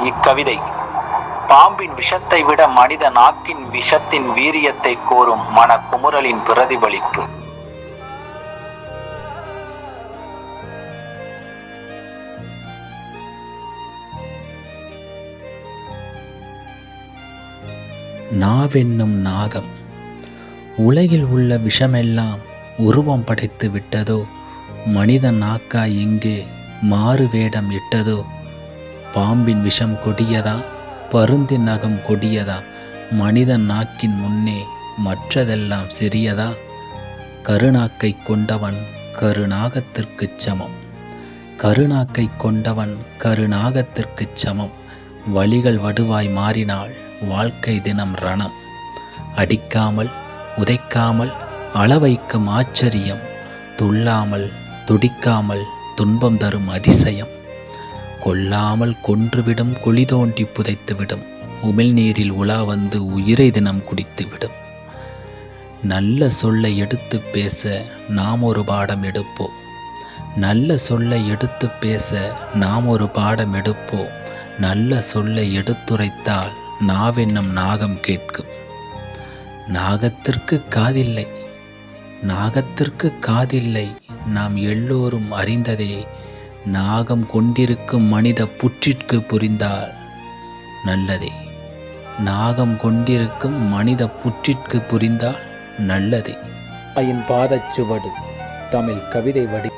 இக்கவிதை பாம்பின் விஷத்தை விட மனித நாக்கின் விஷத்தின் வீரியத்தை கோரும் மன குமுறலின் பிரதிபலிப்பு. நாவென்னும் நாகம் உலகில் உள்ள விஷமெல்லாம் உருவம் படைத்து விட்டதோ? மனித நாக்காய் இங்கே மாறு வேடம் இட்டதோ? பாம்பின் விஷம் கொடியதா, பருந்தின் நகம் கொடியதா? மனித நாக்கின் முன்னே மற்றதெல்லாம் சிறியதா? கருநாக்கை கொண்டவன் கருநாகத்திற்குச் சமம். கருநாக்கை கொண்டவன் கருநாகத்திற்குச் சமம். வலிகள் வடுவாய் மாறினாள் வாழ்க்கை தினம் ரணம். அடிக்காமல் உதைக்காமல் அளவைக்கும் ஆச்சரியம். துள்ளாமல் துடிக்காமல் துன்பம் தரும் அதிசயம். கொல்லாமல் கொன்றுவிடும், குழி தோண்டி புதைத்துவிடும், உமிழ்நீரில் உலா வந்து உயிரை தினம் குடித்துவிடும். நல்ல சொல்லை எடுத்து பேச நாம் ஒரு பாடம் எடுப்போம். நல்ல சொல்லை எடுத்து பேச நாம் ஒரு பாடம் எடுப்போம். நல்ல சொல்லை எடுத்துரைத்தால் நாவென்னும் நாகம் கேட்கும். நாகத்திற்கு காதில்லை, நாகத்திற்கு காதில்லை, நாம் எல்லோரும் அறிந்ததே. நாகம் கொண்டிருக்கும் மனித புற்றிற்கு புரிந்தால் நல்லதே. நாகம் கொண்டிருக்கும் மனித புற்றிற்கு புரிந்தால் நல்லதே. பாதச்சுவடு தமிழ் கவிதை வடி.